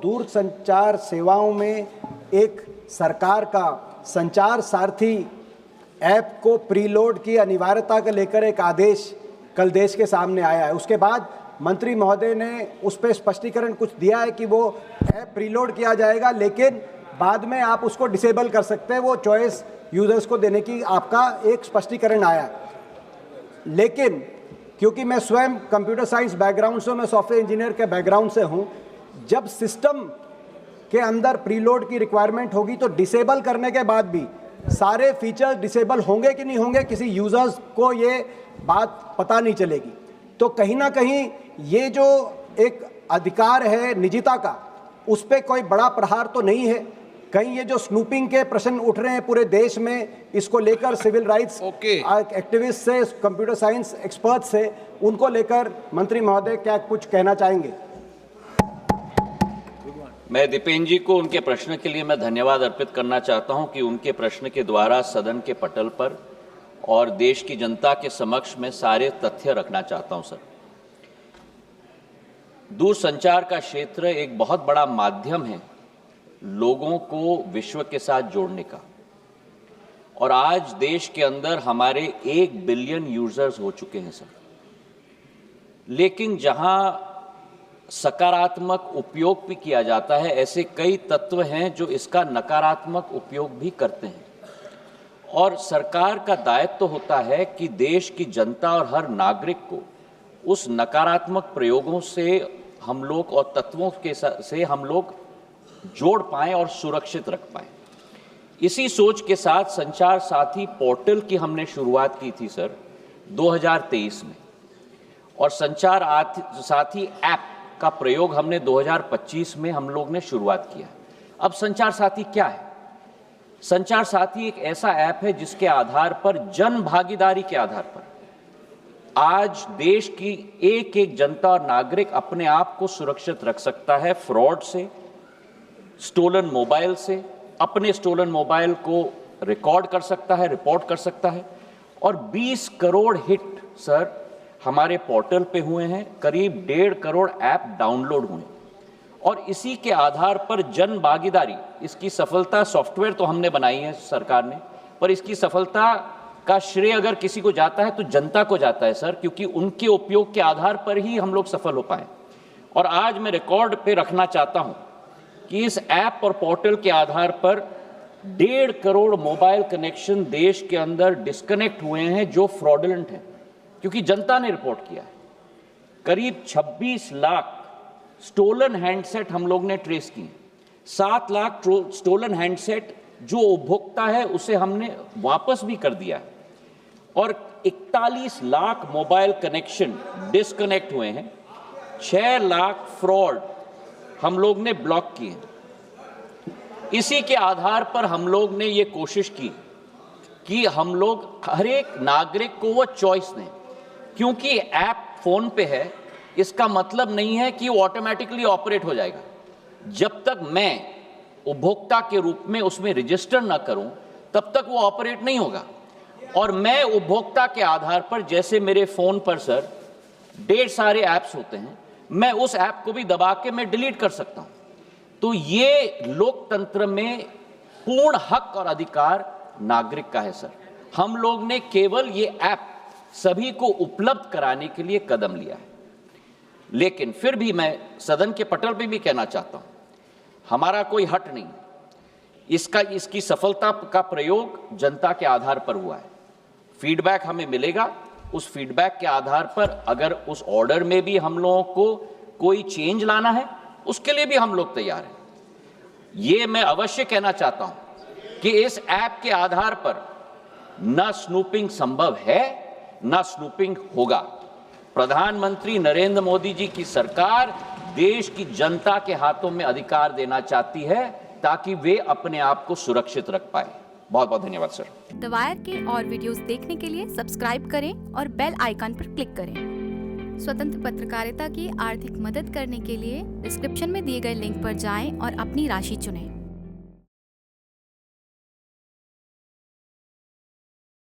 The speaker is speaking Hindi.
दूरसंचार सेवाओं में एक सरकार का संचार सारथी ऐप को प्रीलोड की अनिवार्यता को लेकर एक आदेश कल देश के सामने आया है। उसके बाद मंत्री महोदय ने उस पर स्पष्टीकरण कुछ दिया है कि वो ऐप प्रीलोड किया जाएगा, लेकिन बाद में आप उसको डिसेबल कर सकते हैं, वो चॉइस यूजर्स को देने की आपका एक स्पष्टीकरण आया। लेकिन क्योंकि मैं स्वयं कंप्यूटर साइंस बैकग्राउंड से, मैं सॉफ्टवेयर इंजीनियर के बैकग्राउंड से हूं, जब सिस्टम के अंदर प्रीलोड की रिक्वायरमेंट होगी तो डिसेबल करने के बाद भी सारे फीचर्स डिसेबल होंगे कि नहीं होंगे, किसी यूजर्स को ये बात पता नहीं चलेगी। तो कहीं ना कहीं ये जो एक अधिकार है निजता का, उस पर कोई बड़ा प्रहार तो नहीं है। कहीं ये जो स्नूपिंग के प्रश्न उठ रहे हैं पूरे देश में, इसको लेकर सिविल राइट्स एक्टिविस्ट से, कंप्यूटर साइंस एक्सपर्ट से, उनको लेकर मंत्री महोदय क्या कुछ कहना चाहेंगे? मैं दीपेन जी को उनके प्रश्न के लिए मैं धन्यवाद अर्पित करना चाहता हूं कि उनके प्रश्न के द्वारा सदन के पटल पर और देश की जनता के समक्ष में सारे तथ्य रखना चाहता हूं। सर, दूरसंचार का क्षेत्र एक बहुत बड़ा माध्यम है लोगों को विश्व के साथ जोड़ने का, और आज देश के अंदर हमारे 1 बिलियन यूजर्स हो चुके हैं सर। लेकिन जहां सकारात्मक उपयोग भी किया जाता है, ऐसे कई तत्व हैं जो इसका नकारात्मक उपयोग भी करते हैं, और सरकार का दायित्व तो होता है कि देश की जनता और हर नागरिक को उस नकारात्मक प्रयोगों से हम लोग और तत्वों के से हम लोग जोड़ पाएं और सुरक्षित रख पाएं। इसी सोच के साथ संचार साथी पोर्टल की हमने शुरुआत की थी सर 2023 में, और संचार साथी ऐप का प्रयोग हमने 2025 में हम लोग ने शुरुआत किया। अब संचार साथी क्या है? संचार साथी एक ऐसा ऐप है जिसके आधार पर, जन भागीदारी के आधार पर, आज देश की एक एक जनता और नागरिक अपने आप को सुरक्षित रख सकता है फ्रॉड से, स्टोलन मोबाइल से, अपने स्टोलन मोबाइल को रिकॉर्ड कर सकता है, रिपोर्ट कर सकता है। और 20 करोड़ हिट सर हमारे पोर्टल पे हुए हैं, करीब 1.5 करोड़ ऐप डाउनलोड हुए, और इसी के आधार पर जन भागीदारी, इसकी सफलता, सॉफ्टवेयर तो हमने बनाई है सरकार ने, पर इसकी सफलता का श्रेय अगर किसी को जाता है तो जनता को जाता है सर, क्योंकि उनके उपयोग के आधार पर ही हम लोग सफल हो पाए। और आज मैं रिकॉर्ड पे रखना चाहता हूं कि इस ऐप और पोर्टल के आधार पर 1.5 करोड़ मोबाइल कनेक्शन देश के अंदर डिस्कनेक्ट हुए हैं जो फ्रॉडुलेंट हैं, क्योंकि जनता ने रिपोर्ट किया है। करीब 26 लाख स्टोलन हैंडसेट हम लोग ने ट्रेस किए, 7 लाख स्टोलन हैंडसेट जो उपभोक्ता है उसे हमने वापस भी कर दिया है, और 41 लाख मोबाइल कनेक्शन डिस्कनेक्ट हुए हैं, 6 लाख फ्रॉड हम लोग ने ब्लॉक किए। इसी के आधार पर हम लोग ने ये कोशिश की कि हम लोग हर एक नागरिक को वो चॉइस दें, क्योंकि ऐप फोन पे है, इसका मतलब नहीं है कि वो ऑटोमेटिकली ऑपरेट हो जाएगा। जब तक मैं उपभोक्ता के रूप में उसमें रजिस्टर ना करूं, तब तक वो ऑपरेट नहीं होगा। और मैं उपभोक्ता के आधार पर, जैसे मेरे फोन पर सर ढेर सारे ऐप्स होते हैं, मैं उस ऐप को भी दबा के मैं डिलीट कर सकता हूं। तो ये लोकतंत्र में पूर्ण हक और अधिकार नागरिक का है सर। हम लोग ने केवल ये ऐप सभी को उपलब्ध कराने के लिए कदम लिया है। लेकिन फिर भी मैं सदन के पटल पे भी कहना चाहता हूं, हमारा कोई हट नहीं, इसकी सफलता का प्रयोग जनता के आधार पर हुआ है। फीडबैक हमें मिलेगा, उस फीडबैक के आधार पर अगर उस ऑर्डर में भी हम लोगों को कोई चेंज लाना है, उसके लिए भी हम लोग तैयार हैं। ये मैं अवश्य कहना चाहता हूं कि इस ऐप के आधार पर न स्नूपिंग संभव है, न स्नूपिंग होगा। प्रधानमंत्री नरेंद्र मोदी जी की सरकार देश की जनता के हाथों में अधिकार देना चाहती है ताकि वे अपने आप को सुरक्षित रख पाए। बहुत बहुत धन्यवाद सर। द वायर के और वीडियोस देखने के लिए सब्सक्राइब करें और बेल आइकन पर क्लिक करें। स्वतंत्र पत्रकारिता की आर्थिक मदद करने के लिए डिस्क्रिप्शन में दिए गए लिंक पर जाएं और अपनी राशि चुनें।